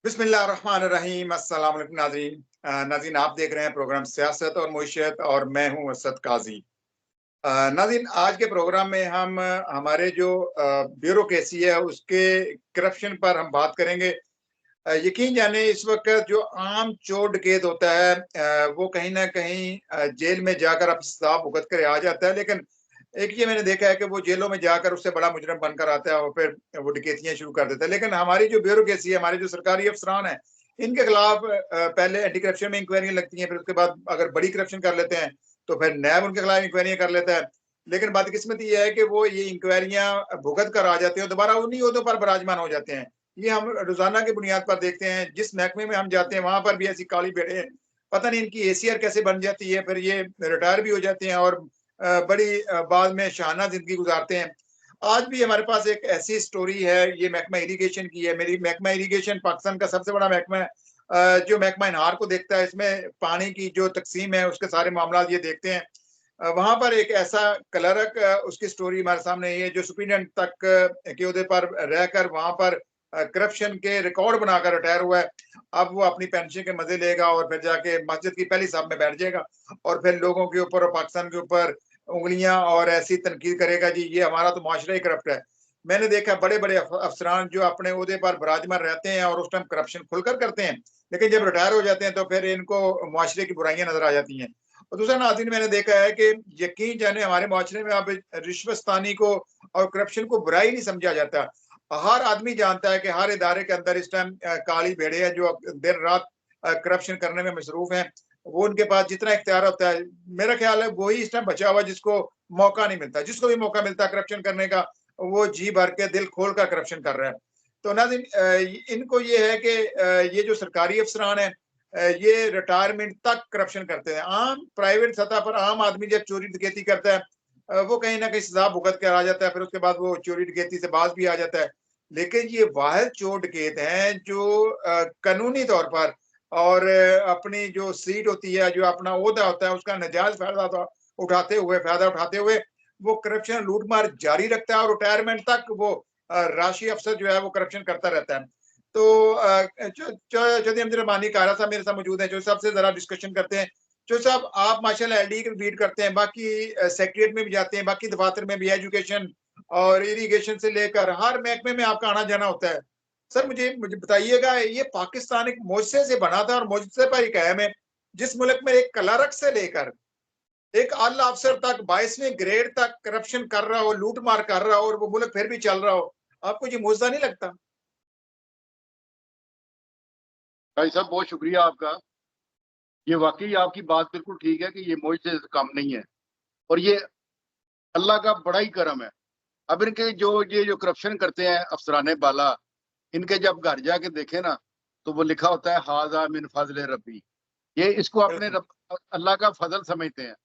बिस्मिल्लाहिर्रहमानिर्रहीम। अस्सलाम वालेकुम नाज़रीन। नाज़रीन, आप देख रहे हैं प्रोग्राम सियासत और मईशत और मैं हूं असद काजी। नाज़रीन, आज के प्रोग्राम में हम हमारे जो ब्यूरोक्रेसी है उसके करप्शन पर हम बात करेंगे। यकीन जाने इस वक्त जो आम चोर डकैत होता है वो कहीं ना कहीं जेल में जाकर अब सजा भुगत कर आ जाता है, लेकिन एक ये मैंने देखा है कि वो जेलों में जाकर उससे बड़ा मुजरिम बनकर आता है और फिर वो डकैतियां शुरू कर देता है। लेकिन हमारी जो ब्यूरोक्रेसी है, हमारे जो सरकारी अफसरान है, इनके खिलाफ पहले एंटी करप्शन में इंक्वायरियां लगती हैं, फिर उसके बाद अगर बड़ी करप्शन कर लेते हैं तो फिर नैब उनके खिलाफ इंक्वायरियां कर लेता है। लेकिन बदकिस्मती ये है कि वो ये इंक्वायरियां भुगत कर आ जाते हैं, दोबारा उन्हीं ओहदों पर विराजमान हो जाते हैं। ये हम रोजाना की बुनियाद पर देखते हैं। जिस महकमे में हम जाते हैं वहां पर भी ऐसी काली भेड़े हैं। पता नहीं इनकी एसीआर कैसे बन जाती है, फिर ये रिटायर भी हो जाते हैं और बड़ी बाद में शाहाना जिंदगी गुजारते हैं। आज भी हमारे पास एक ऐसी स्टोरी है, ये महकमा इरिगेशन की है। मेरी महकमा इरिगेशन पाकिस्तान का सबसे बड़ा महकमा है, जो महकमा इनहार को देखता है। इसमें पानी की जो तकसीम है उसके सारे मामला ये देखते हैं। वहां पर एक ऐसा क्लर्क, उसकी स्टोरी हमारे सामने है, जो सुप्रीडेंट तक के ओहदे पर रहकर वहां पर करप्शन के रिकॉर्ड बनाकर रिटायर हुआ है। अब वो अपनी पेंशन के मजे लेगा और फिर जाके मस्जिद की पहली साहब में बैठ जाएगा और फिर लोगों के ऊपर और पाकिस्तान के ऊपर उंगलियां और ऐसी तनकीद करेगा, जी ये हमारा तो माशरा ही करप्ट है। मैंने देखा बड़े बड़े अफसरान जो अपने ओहदे पर विराजमान रहते हैं और उस टाइम करप्शन खुलकर करते हैं, लेकिन जब रिटायर हो जाते हैं तो फिर इनको मुआशरे की बुराइयां नजर आ जाती हैं। और दूसरा नाज़रीन, मैंने देखा है कि यकीन जाने हमारे मुआशरे में अब रिश्वतस्तानी को और करप्शन को बुराई नहीं समझा जाता। हर आदमी जानता है कि हर इदारे के अंदर इस टाइम काली भेड़े हैं जो दिन रात करप्शन करने में मसरूफ हैं। वो उनके पास जितना इख्तियार होता है, मेरा ख्याल है वही इस टाइम बचा हुआ जिसको मौका नहीं मिलता। जिसको भी मौका मिलता है करप्शन करने का, वो जी भर के दिल खोल कर करप्शन कर रहा है। तो नाज़रीन, इनको ये है कि ये जो सरकारी अफसरान है, ये रिटायरमेंट तक करप्शन करते हैं। आम प्राइवेट सतह पर आम आदमी जब चोरी डकैती करता है, वो कहीं ना कहीं सजा भुगत कर आ जाता है, फिर उसके बाद वो चोरी डकैती से बाज भी आ जाता है। लेकिन ये वाहिद चोर डकैत हैं जो कानूनी तौर पर और अपनी जो सीट होती है, जो अपना ओहदा होता है, उसका नजायज फायदा उठाते हुए वो करप्शन लूटमार जारी रखता है और रिटायरमेंट तक वो राशि अफसर जो है वो करप्शन करता रहता है। तो चौधरी अमजद रब्बानी कारा साहब मेरे साथ मौजूद है, जो सबसे जरा डिस्कशन करते हैं। जो साहब, आप माशाल्लाह एलडी की लीड करते हैं, बाकी सेक्रेटरीट में भी जाते हैं, बाकी दफातर में भी, एजुकेशन और इरिगेशन से लेकर हर महकमे में आपका आना जाना होता है। सर, मुझे मुझे बताइएगा, ये पाकिस्तान एक मुआशरे से बना था और मुआशरे पर ही कायम है, जिस मुल्क में एक क्लर्क से लेकर एक आला अफसर तक 22वें ग्रेड तक करप्शन कर रहा हो, लूट मार कर रहा हो और वो मुल्क फिर भी चल रहा हो। आपको ये मुआवजा नहीं लगता? भाई साहब, बहुत शुक्रिया आपका। ये वाकई आपकी बात बिल्कुल ठीक है कि ये मौज से कम नहीं है और ये अल्लाह का बड़ा ही करम है। अब इनके जो करप्शन करते हैं अफसराने बाला, इनके जब घर जाके देखे ना तो वो लिखा होता है हाजा मिन फजल रब्बी। ये इसको अपने अल्लाह का फजल समझते हैं।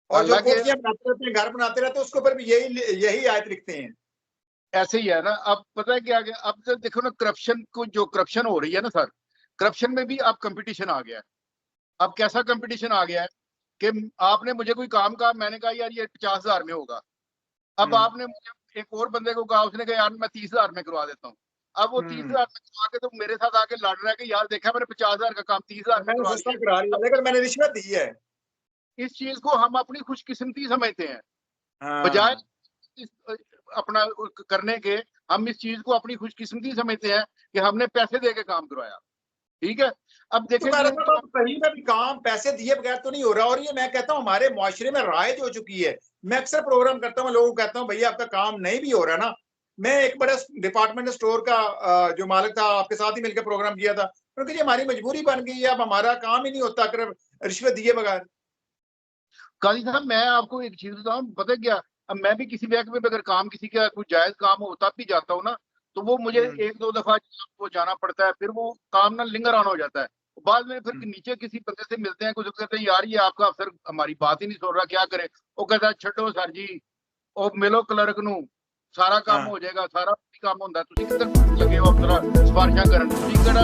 और जो हालांकि कोठियां बनाते रहते हैं, घर बनाते रहते हैं, उसके ऊपर भी यही यही आयत लिखते हैं। ऐसे ही है ना। अब पता है क्या, अब तो देखो ना, करप्शन को जो करप्शन हो रही है ना सर, करप्शन में भी अब कंपटीशन आ गया है। अब कैसा कंपटीशन आ गया है कि आपने मुझे कोई काम कहा, मैंने कहा यार ये 50,000 में होगा। अब आपने मुझे एक और बंदे को कहा, उसने कहा यार मैं 30,000 में करवा देता हूँ। अब वो 30,000 में करवा के तो मेरे साथ आके लड़ रहा है कि यार देखा मैंने 50,000 का काम 30,000 में मैंने करवा सस्ता लिया। करा लिया, अब लेकिन मैंने रिश्वत दी है। इस चीज को हम अपनी खुशकिस्मती समझते हैं, बजाय हाँ। अपना करने के। हम इस चीज को अपनी खुशकिस्मती समझते हैं कि हमने पैसे दे के काम करवाया। ठीक है। अब तो देखें कह जी, रहा था, कहीं में भी काम पैसे दिए बगैर तो नहीं हो रहा। और ये मैं कहता हूँ हमारे मुआशरे में राइज हो चुकी है। मैं अक्सर प्रोग्राम करता हूँ, लोगों को कहता हूँ भैया आपका काम नहीं भी हो रहा ना। मैं एक बड़ा डिपार्टमेंट स्टोर का जो मालिक था, आपके साथ ही मिलकर प्रोग्राम किया था, क्योंकि ये हमारी मजबूरी बन गई है, अब हमारा काम ही नहीं होता अगर रिश्वत दिए बगैर। काजी साहब, मैं आपको एक चीज बताऊं, पता है क्या, अब मैं भी किसी महकमे में अगर काम किसी का कोई जायज काम हो तब भी जाता हूँ ना, तो वो मुझे एक दो दफा वो जाना पड़ता है, फिर वो काम ना लिंगर ऑन हो जाता है। बाद में फिर नीचे किसी बंदे से मिलते हैं, कुछ कहते हैं यार ये आपका अफसर हमारी बात ही नहीं सुन रहा, क्या करे। वो कहता है छो सर जी, ਉਹ ਮਿਲੋ ਕਲਰਕ ਨੂੰ, ਸਾਰਾ ਕੰਮ हाँ। ਹੋ ਜਾਏਗਾ, ਸਾਰਾ ਕੰਮ ਹੁੰਦਾ, ਤੁਸੀਂ ਕਿੱਧਰ ਲੱਗੇ ਹੋ ਅਫਸਰ ਸਿਫਾਰਿਸ਼ਾਂ ਕਰਨ, ਤੁਸੀਂ ਕਿਹੜਾ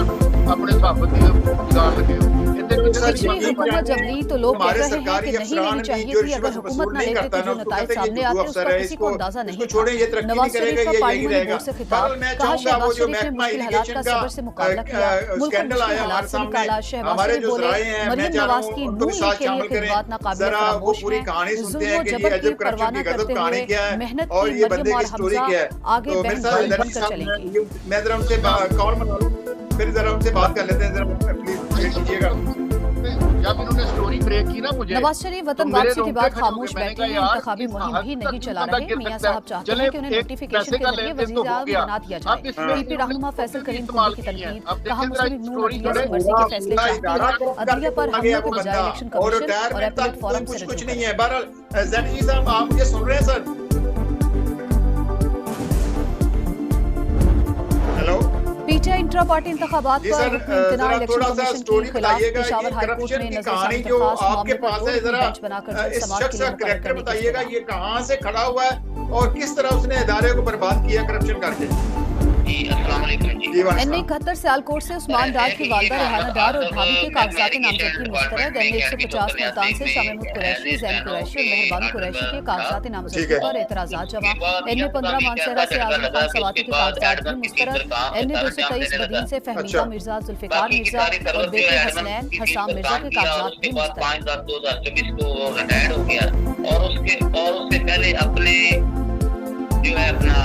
अपने सहाफत बिगाड़ लगे हो। पिछली हुकूमत जब ली तो लोग कह रहे हैं कि नहीं लेनी चाहिए थी, अगर हुकूमत न लेते तो जो नताइज सामने आते उसका किसी को अंदाजा नहीं था। नवाज शरीफ का पार्लियामेंट बोर्ड से खिताब, कहा शहबाज शरीफ ने मुश्किल हालात का सब्र से मुकाबला किया, मुल्क को मुश्किल हालात से निकाला। शहबाज शरीफ बोले मरियम नवाज की नून लीग के लिए खिदमत नाकाबिल फरामोश है, जुल्म व जबर की परवाह न करते हुए मेहनत की मरियम और हमजा आगे बहन भाई बनकर चलेंगे। मैं जरा उनसे कॉल बना लूं, फिर जरा उनसे बात कर लेते हैं, जरा प्लीज वेट कीजिएगा। जब इन्होंने स्टोरी ब्रेक की ना मुझे, नवाज शरीफ वतन वापसी के बाद खामोश बैठे हैं, इंतखाबी मुहिम भी नहीं चला रहे। मियां साहब चाहते हैं कि उन्हें नोटिफिकेशन के जरिए वज़ीर आज़म बना दिया जाए। पीपी रहनुमा फैसल करीम कुंडी की तनकीद, कहा मुस्लिम नून अदलिया से मर्जी के फैसले चाहती है, अदलिया पर हमले के बजाय इलेक्शन कमीशन और एपीलेट फोरम से कुछ नहीं है। बहरहाल ज़ैनी जी साहब, आप ये सुन रहे हैं sir? Hello, PTI intra party इंतखाबात पर इलेक्शन कमीशन की खिलाफ पेशावर हाईकोर्ट में नजरसानी दरखास्त मामले पर 2 बेंच बनाकर समाज के लिए मुकर्रर करने की बताइएगा, ये कहां से खड़ा हुआ है और किस तरह उसने इदारे को बर्बाद किया करप्शन करके। एनए 71 सियालकोट से उस्मान डार की वालदा रेहाना डार और भाभी के कागजात नामजदगी मुस्तरद। एनए 150 मुल्तान से शामिल कुरैशी, जैन कुरैशी और मेहरबान कुरैशी के कागजात नामजदगी पर एतराजात जमा। एनए 15 मानसरा से आजम खान सवाती के कागजात भी मुस्तरद। एनए 223 बदीन से फहमीदा मिर्जा, जुल्फिकार मिर्जा और बेटे हसनैन हसाम मिर्जा के कागजात भी मुस्तरद। और उससे पहले अपने जो है अपना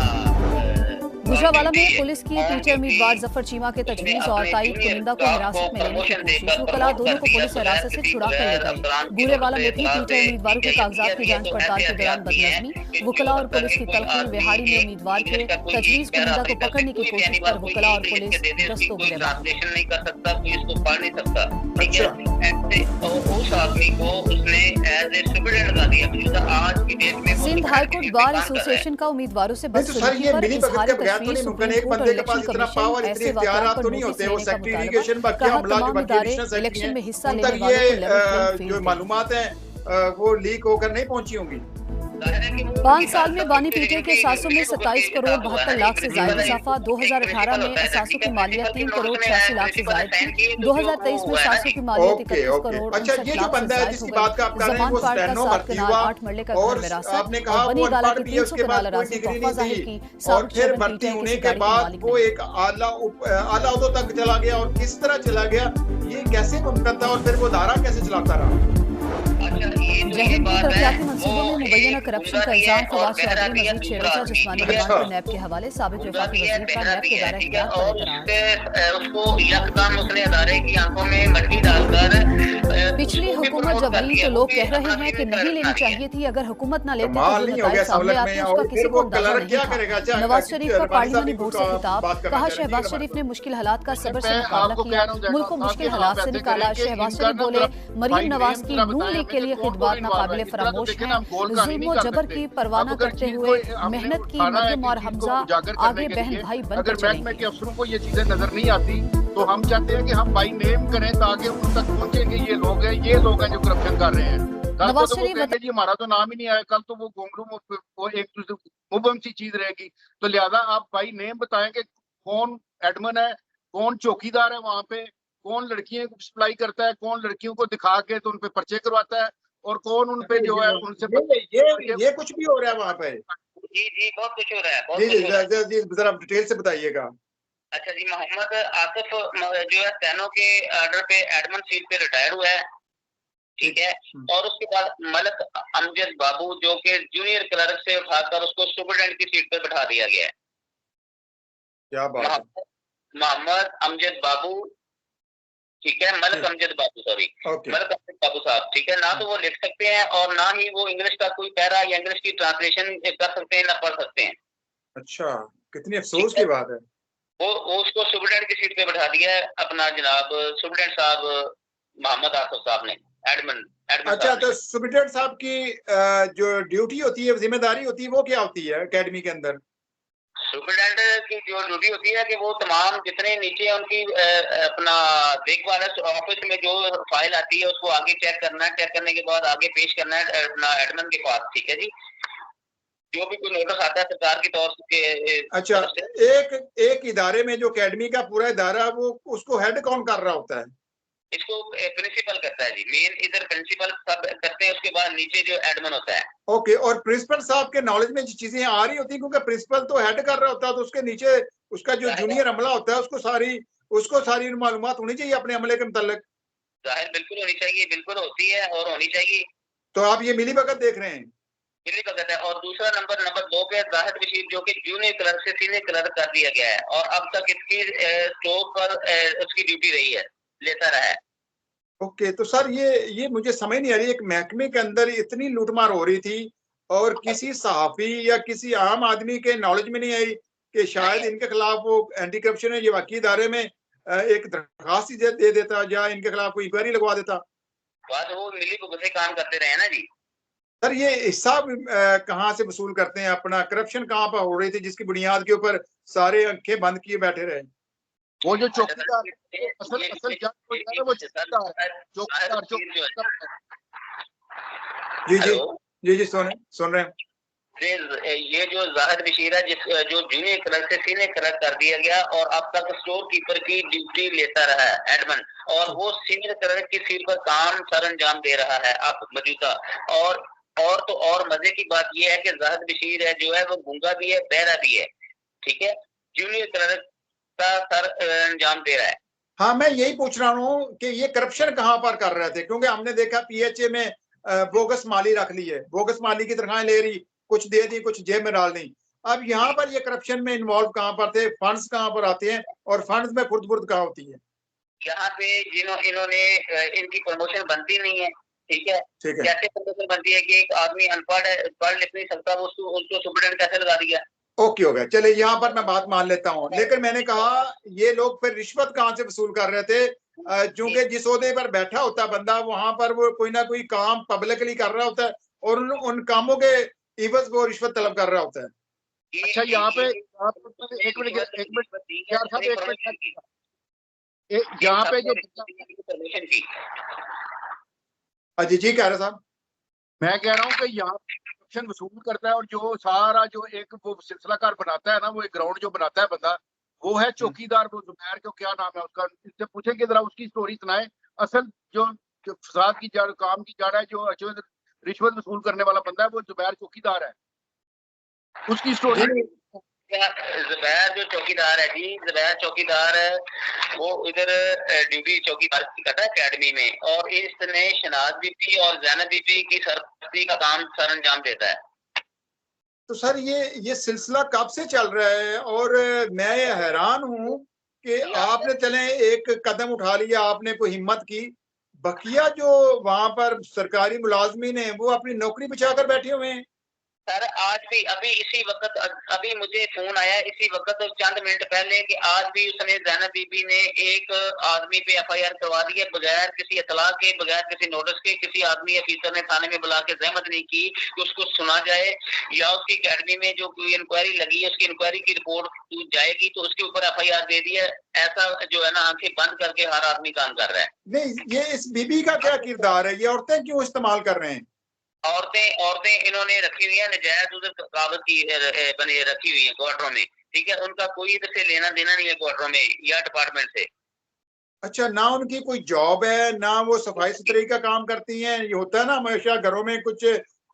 गुजरावाला में पुलिस की टीचर उम्मीदवार जफर चीमा के तजवीज़ और तायद कुनिंदा को हिरासत में लेने की कोशिश। वकला दोनों को पुलिस हिरासत से छुड़ा कर ले गए। गुरेवाला में भी टीचर उम्मीदवारों के कागजात की जांच पड़ताल के दौरान बदनज़मी। वकला और पुलिस की तलखी। विहाड़ी में उम्मीदवार के तजवीज़ कुनिंदा को पकड़ने की कोशिश पर वकला और पुलिस दस्तों ट्रांसलेशन नहीं कर सकता, कोई इसको पढ़ नहीं सकता, ठीक है। उस आदमी को उसने एज ए स्टूडेंट लगा दिया। आज की डेट में सिंध हाईकोर्ट बार एसोसिएशन का उम्मीदवारों से बदसलूकी पर इजहार तशवीश एक बंदे के पास इतना पावर, इतने इख्तियारात तो नहीं होते। वो सेक्रेटरी इरिगेशन बाकी अमला जो बाकी एडिशनल इलेक्शन में हिस्सा उन लेने तक वालों ये जो मालूमात है वो लीक होकर नहीं पहुंची होंगी। 5 साल में बानी पीटे के असासों में 27 करोड़ 72 लाख से ज्यादा इजाफा। 2018 में असासों की मालियत 3 करोड़ 86 लाख से ज्यादा थी। 2023 में असासों की मालियत 31 करोड़ 59 लाख से ज्यादा हो गई। जमान पार्ट का 7 कनाल 8 मरले का घर विरासत और बनी गाला की 300 कनाल अराज़ी तोहफा जाहिर की। और फिर भर्ती होने के बाद वो एक आला ओहदों तक चला गया, और किस तरह चला गया, ये कैसे मुमकिन था, और फिर वो दायरा कैसे चलाता रहा। जहन की तरक्याती मंसूबों में मुबैना करप्शन का इल्जाम। फवाद चौधरी मजीद शेरचा जिस्मानी बयान पर नैब के हवाले। साबिक वफाकी वज़ीर का नैब के दायरा इख्तियार पर एतराज़। उसको यकदम उसने अदारे की आंखों में मट्टी डालकर पिछली हुकूमत जब ली तो लोग कह रहे हैं कि नहीं लेनी चाहिए थी, अगर हुकूमत न लेते तो जो नताइज सामने आते उसका किसी को अंदाजा नहीं था। नवाज शरीफ का पार्लियामेंट बोर्ड से खिताब, कहा शहबाज शरीफ ने मुश्किल हालात का सब्र से मुकाबला किया, मुल्क को मुश्किल हालात से निकाला। शहबाज शरीफ बोले मरियम नवाज की नून लीग के लिए खिदमत नाकाबिल फरामोश है, जुल्म व जबर की परवाह न करते हुए मेहनत की मरियम और हमजा आगे बहन भाई बनकर चलेंगे। के अफसरों को ये चीजें नजर नहीं आती, तो हम चाहते हैं कि हम बाई नेम करें ताकि उन तक पहुंचेंगे। ये लोग हैं जो करप्शन कर रहे हैं। कल तो वो कहेंगे जी हमारा तो नाम ही नहीं आया, कल तो वो घुंघरू वो एक दूसरे मुबम सी चीज रहेगी। तो लिहाजा आप बाई नेम बताएं कि कौन एडमन है, कौन चौकीदार है वहां पे, कौन लड़कियों को सप्लाई करता है, कौन लड़कियों को दिखा के तो उन पे पर्चे करवाता है, और कौन उन पे जो है उनसे ये कुछ भी हो रहा है वहाँ पे। जी बहुत कुछ हो रहा है। जी जरा डिटेल से बताइएगा। अच्छा जी, मोहम्मद आसिफ जो है सैनो के ऑर्डर पे एडमन सीट पे रिटायर हुआ है, ठीक है। और उसके बाद मलक अमजद बाबू जो कि जूनियर क्लर्क से उठाकर उसको सुपरडेंट की सीट पे बैठा दिया गया है। क्या बात है। मोहम्मद अमजद बाबू, ठीक है, मलक अमजद बाबू, सॉरी मलक अमजद बाबू साहब, ठीक है। ना तो वो लिख सकते हैं और ना ही वो इंग्लिश का कोई पैरा या इंग्लिश की ट्रांसलेशन कर सकते हैं, ना पढ़ सकते हैं। अच्छा, कितनी अफसोस की बात है। वो उसको सुपरडेंट की सीट पे बैठा दिया है अपना जनाब सुपरडेंट साहब मोहम्मद आसिफ साहब ने, एडमन। अच्छा, तो सुपरडेंट साहब की जो ड्यूटी होती है, जिम्मेदारी होती है, वो क्या होती है एकेडमी के अंदर? सुपरडेंट की जो ड्यूटी होती है कि वो तमाम जितने नीचे उनकी अपना देखभाल है, ऑफिस में जो फाइल आती है उसको आगे चेक करना है, चेक करने के बाद आगे पेश करना है अपना एडमिन के पास, ठीक है जी। जो भी कोई नोटिस आता है सरकार की तौर से। अच्छा, एक इदारे में जो एकेडमी का पूरा इदारा, वो उसको हेड कौन कर रहा होता है? इसको प्रिंसिपल करता है जी, मेन इधर प्रिंसिपल सब करते हैं, उसके बाद नीचे जो एडमिन होता है। ओके, और प्रिंसिपल साहब के नॉलेज में चीजें आ रही होती है, क्योंकि प्रिंसिपल तो हेड कर रहा होता है, तो उसके नीचे उसका जो जूनियर अमला होता है उसको सारी मालूमात होनी चाहिए अपने अमले के मुताल्लिक। जाहिर बिल्कुल होनी चाहिए, बिल्कुल होती है और होनी चाहिए। तो आप ये मिली भगत देख रहे हैं? मिली भगत है। और दूसरा नंबर 2 पे जाहिद बशीर, जो कि जूनियर क्लर्क से सीनियर क्लर्क कर दिया गया है और अब तक इसकी स्टोर पर उसकी ड्यूटी रही है, लेता रहा है। ओके, तो सर ये मुझे समझ नहीं आ रही, एक महकमे के अंदर इतनी लूटमार हो रही थी और किसी सहाफी या किसी आम आदमी के नॉलेज में नहीं आई कि शायद इनके खिलाफ वो एंटी करप्शन है ये वकी इदारे में एक दरखास्त दे देता या इनके खिलाफ कोई इंक्वायरी लगवा देता। बात वो मिली भगत से काम करते रहे ना जी। सर ये हिसाब कहाँ से वसूल करते हैं अपना? करप्शन कहाँ पर हो रही थी जिसकी बुनियाद के ऊपर सारे आंखें बंद किए बैठे रहे? वो जो चौकीदार असल वो चौकीदार जी सुन रहे हैं। ये जो जाहिद बशीर है, जो जूनियर क्लर्क से सीनियर क्लर्क कर दिया गया और अब तक स्टोर कीपर की ड्यूटी लेता रहा है एडमिन, और वो सीनियर क्लर्क की सीट पर काम सर अंजाम दे रहा है अब मौजूदा। और मजे की बात ये है कि जाहिद बशीर है जो है वो गूंगा भी है, बहरा भी है, ठीक है, जूनियर क्लर्क का सर अंजाम दे रहा है। हाँ, मैं यही पूछ रहा हूँ कि ये करप्शन कहाँ पर कर रहे थे, क्योंकि हमने देखा पीएचए में बोगस माली रख ली है, बोगस माली की तनख्वाहें ले रही, कुछ दे दी, कुछ जेब में डाल दी। अब यहाँ पर ये करप्शन में इन्वॉल्व कहाँ पर थे? फंड्स कहाँ पर आते हैं और फंड्स में खुर्द कहाँ होती है? यहाँ पे इन्होंने इनकी प्रमोशन बनती नहीं है, ठीक है। कैसे प्रमोशन बनती है कि एक आदमी अनपढ़ है, पढ़ लिख नहीं सकता, वो उसको सुपरडेंट कैसे लगा दिया? ओके हो गया, चले यहाँ पर मैं बात मान लेता हूँ, लेकिन मैंने कहा ये लोग फिर रिश्वत कहाँ से वसूल कर रहे थे? क्योंकि जिस ओहदे पर बैठा होता बंदा वहां पर वो कोई ना कोई काम पब्लिकली कर रहा होता है और उन कामों के इवज वो रिश्वत तलब कर रहा होता है। अच्छा, यहाँ पे एक मिनट यहाँ पे जो जी कह रहे साहब, मैं कह रहा हूँ कि यहाँ करप्शन वसूल करता है और जो सारा जो एक वो सिलसिलाकार बनाता है ना, वो एक ग्राउंड जो बनाता है बंदा, वो है चौकीदार। वो जुबैर को क्या नाम है उसका, इससे पूछेंगे जरा, उसकी स्टोरी सुनाए। असल जो फसाद की जड़, काम की जड़ है, जो रिश्वत वसूल करने वाला बंदा है, वो जुबैर चौकीदार है, उसकी स्टोरी। जुबैर जो चौकीदार है जी, जुबैर चौकीदार है, वो इधर ड्यूटी चौकीदार की करता है एकेडमी में, और इसने शनाज बीबी और जैनब बीबी की सरपरस्ती का काम सर अंजाम देता है। तो सर ये सिलसिला कब से चल रहा है? और मैं हैरान हूँ कि आपने चले एक कदम उठा लिया, आपने कोई हिम्मत की, बकिया जो वहां पर सरकारी मुलाजमीन है वो अपनी नौकरी बचाकर बैठे हुए हैं। सर आज भी अभी इसी वक्त, अभी मुझे फोन आया इसी वक्त चंद मिनट पहले कि आज भी उसने जैनब बीबी ने एक आदमी पे एफआईआर करवा दी है, बगैर किसी इतला के, बगैर किसी नोटिस के। किसी आदमी अफीसर ने थाने में बुला के जहमत नहीं की कि उसको सुना जाए, या उसकी अकेडमी में जो कोई इंक्वायरी लगी है उसकी इंक्वायरी की रिपोर्ट जाएगी तो उसके ऊपर एफआईआर दे दी है। ऐसा जो है ना, आंखें बंद करके हर आदमी काम कर रहा है। नहीं, ये इस बीबी का क्या किरदार है? ये औरतें क्यों इस्तेमाल कर रहे हैं? औरतें इन्होंने रखी हुई है, नजायज उधर कागज की बनी रखी हुई है क्वार्टरों में, ठीक है। उनका कोई इधर से लेना देना नहीं है क्वार्टरों में या डिपार्टमेंट से। अच्छा, ना उनकी कोई जॉब है, ना वो सफाई सुथराई का काम करती हैं? ये होता है ना, हमेशा घरों में कुछ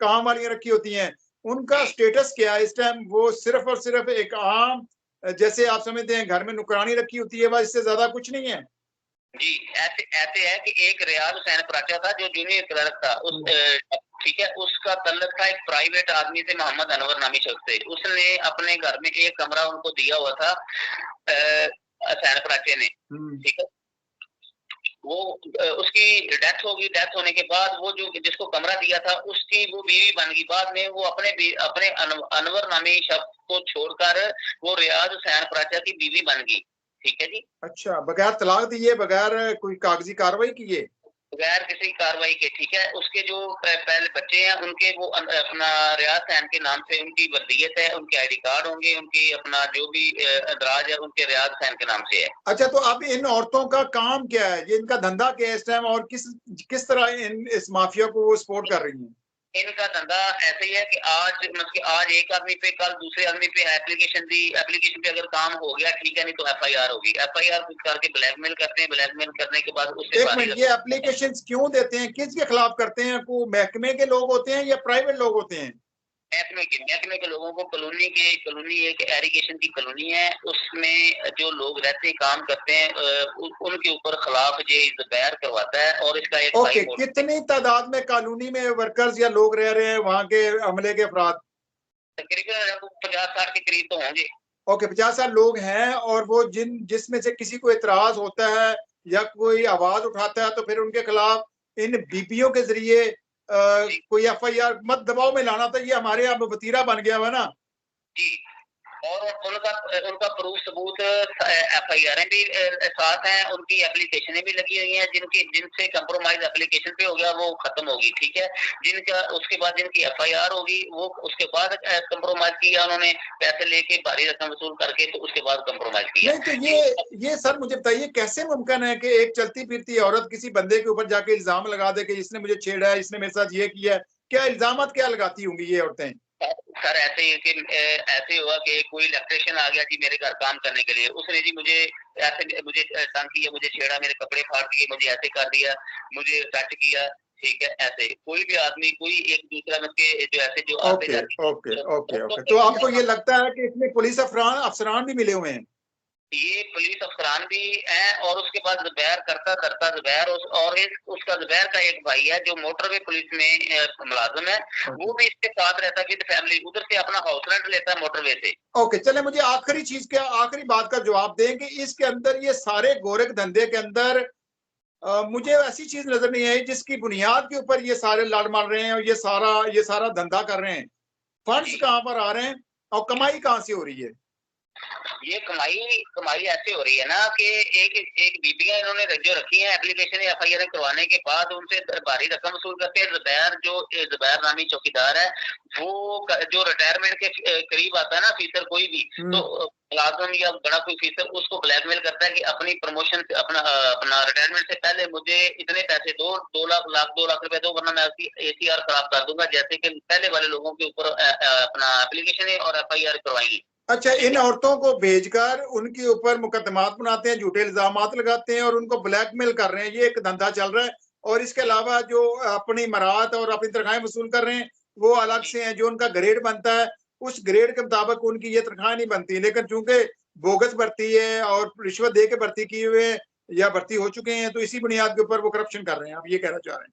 काम वालियां रखी होती हैं, उनका स्टेटस क्या है इस टाइम? वो सिर्फ और सिर्फ एक आम, जैसे आप समझते हैं घर में नुकरानी रखी होती है, बस, इससे ज्यादा कुछ नहीं है? जी, ऐसे है कि एक रियाज हुसैन प्राचा था जो जूनियर क्लर्क था, ठीक है, उसका तल्लक था एक प्राइवेट आदमी से, मोहम्मद अनवर नामी शख्स से। उसने अपने घर में एक कमरा उनको दिया हुआ था हुसैन प्राचे ने, ठीक है। वो उसकी डेथ होगी, डेथ होने के बाद वो जो जिसको कमरा दिया था उसकी वो बीवी बन गई। बाद में वो अपने अनवर नामी शख्स को छोड़कर वो रियाज हुसैन प्राचा की बीवी बन गई, ठीक है जी। अच्छा, बगैर तलाक दिए, बगैर कोई कागजी कार्रवाई किए, बगैर किसी कार्रवाई के, ठीक है। उसके जो पहले बच्चे हैं उनके वो अपना रियाज हुसैन के नाम से उनकी वसीयत है, उनके आईडी कार्ड होंगे, उनकी अपना जो भी दराज है उनके रियाज हुसैन के नाम से है। अच्छा, तो अब इन औरतों का काम क्या है? ये इनका धंधा क्या है इस टाइम, और किस तरह इस माफिया को वो सपोर्ट कर रही हैं? इनका धंधा ऐसे ही है कि आज एक आदमी पे कल दूसरे आदमी पे एप्लीकेशन दी, एप्लीकेशन पे अगर काम हो गया ठीक है, नहीं तो FIR होगी। FIR करके ब्लैकमेल करते हैं, ब्लैकमेल करने के बाद उससे एक मिनट, ये एप्लीकेशन क्यों देते हैं, किसके खिलाफ करते हैं? को महकमे के लोग होते हैं या प्राइवेट लोग होते हैं? महकमे के लोगों को कॉलोनी एक एरिगेशन की कॉलोनी है, उसमें जो लोग रहते हैं काम करते हैं, उनके ऊपर खिलाफ ये दायर करवाता है। और इसका एक ओके, कितनी तादाद में कॉलोनी में वर्कर्स या लोग रह रहे हैं वहाँ के अमले के अफराद? तकरीबन 50-60 के करीब तो होंगे। ओके, 50-60 लोग हैं। और वो जिसमें से किसी को इतराज होता है या कोई आवाज उठाता है तो फिर उनके खिलाफ इन बीपीओ के जरिए कोई FIR मत दबाव में लाना था। ये हमारे यहाँ वतीरा बन गया हुआ ना जी। और उनका प्रूफ सबूत FIR भी साथ हैं, उनकी एप्लीकेशनें भी लगी हुई हैं, जिनसे कंप्रोमाइज एप्लीकेशन पे हो गया वो खत्म होगी, ठीक है। उसके बाद जिनकी FIR होगी वो उसके बाद कंप्रोमाइज किया उन्होंने, पैसे लेके भारी रकम वसूल करके, तो उसके बाद कंप्रोमाइज किया। नहीं तो ये सर मुझे बताइए, कैसे मुमकिन है कि एक चलती फिरती औरत किसी बंदे के ऊपर जाके इल्जाम लगा दे कि इसने मुझे छेड़ा है, इसने मेरे साथ ये किया है? क्या इल्जामात क्या लगाती होंगी ये औरतें? सर ऐसे हुआ कि कोई इलेक्ट्रिशियन आ गया जी मेरे घर काम करने के लिए, उसने जी मुझे तंग किया, मुझे छेड़ा, मेरे कपड़े फाड़ दिए, मुझे ऐसे कर दिया, मुझे टच किया, ठीक है। ऐसे कोई भी आदमी, कोई एक दूसरा में के जो ऐसे जो ओके ओके ओके ओके। तो आपको ये लगता है कि इसमें पुलिस अफसरान भी मिले हुए हैं? ये पुलिस अफसरान भी हैं, और उसके बाद जुबैर करता जुबैर और उसका जुबैर का एक भाई है जो मोटरवे पुलिस में मुलाजिम है, वो भी इसके साथ रहता है विद फैमिली, उधर से अपना हाउस रेंट लेता है मोटरवे से। ओके, चले मुझे आखिरी बात का जवाब दें कि इसके अंदर ये सारे गोरख धंधे के अंदर मुझे ऐसी चीज नजर नहीं आई जिसकी बुनियाद के ऊपर ये सारे लड़ मार रहे हैं और ये सारा धंधा कर रहे हैं। फंड्स कहाँ पर आ रहे हैं और कमाई कहाँ से हो रही है? ये कमाई ऐसे हो रही है ना कि एक बीबियां इन्होंने जो रखी है एप्लीकेशन FIR करवाने के बाद उनसे भारी रकम वसूल करते हैं। जुबैर नामी चौकीदार है, वो जो रिटायरमेंट के करीब आता है ना ऑफिसर कोई भी, तो मुलाजिम या बड़ा कोई ऑफिसर उसको ब्लैकमेल करता है कि अपनी प्रमोशन से अपना रिटायरमेंट से पहले मुझे इतने पैसे दो, 2 लाख रुपए दो, वरना मैं उसकी ACR खराब कर दूंगा, जैसे कि पहले वाले लोगों के ऊपर अपना एप्लीकेशन और FIR करवाएंगे। अच्छा, इन औरतों को भेजकर उनके ऊपर मुकदमात बनाते हैं, झूठे इल्जामात लगाते हैं और उनको ब्लैकमेल कर रहे हैं। ये एक धंधा चल रहा है। और इसके अलावा जो अपनी मराहत और अपनी तनख्वाहें वसूल कर रहे हैं वो अलग से हैं। जो उनका ग्रेड बनता है उस ग्रेड के मुताबिक उनकी ये तनख्वाह नहीं बनती, लेकिन चूंकि बोगस भर्ती है और रिश्वत दे के भर्ती किए हुए या भर्ती हो चुके हैं, तो इसी बुनियाद के ऊपर वो करप्शन कर रहे हैं। आप ये कहना चाह रहे हैं?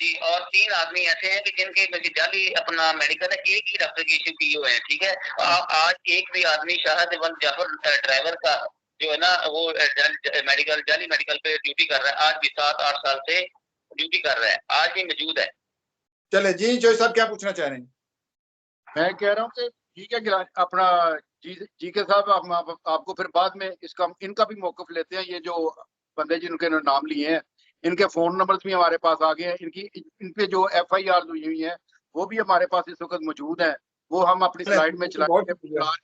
जी, और 3 आदमी ऐसे हैं कि जिनके जाली अपना मेडिकल है, एक ही डॉक्टर की इश्यू किए हुए हैं, ठीक है। आज एक भी आदमी शाहद जाफर ड्राइवर का जो है ना वो जाली मेडिकल पे ड्यूटी कर रहा है, आज भी 7-8 साल से ड्यूटी कर रहा है, आज भी मौजूद है। चले जी, जोई साहब क्या पूछना चाह रहे हैं? मैं कह रहा हूँ कि ठीक है, अपना जी के साहब आपको फिर बाद में इनका भी मौकफ लेते हैं। ये जो बंदे जिनके नाम लिए हैं, इनके फोन नंबर्स भी हमारे पास आ गए हैं। इन पे जो FIR हुई हुई है वो भी हमारे पास इस वक्त मौजूद है, वो हम अपनी स्लाइड में चलाएंगे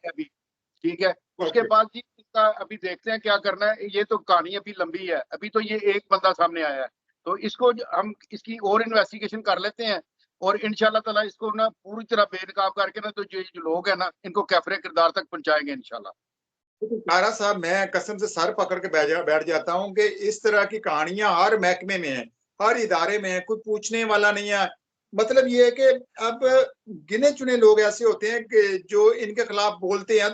अभी, ठीक है। उसके बाद जी इसका अभी देखते हैं क्या करना है। ये तो कहानी अभी लंबी है, अभी तो ये एक बंदा सामने आया है, तो इसको हम इसकी और इन्वेस्टिगेशन कर लेते हैं और इंशाल्लाह ताला इसको ना पूरी तरह बेनकाब करके ना तो जो लोग हैं ना इनको कैफरे किरदार तक पहुंचाएंगे इंशाल्लाह। तारा साहब, मैं कसम से सर पकड़ के बैठ जाता हूँ कि इस तरह की कहानियां हर महकमे में है, हर इदारे में है, कोई पूछने वाला नहीं है। मतलब ये है कि अब गिने चुने लोग ऐसे होते हैं कि जो इनके खिलाफ बोलते हैं।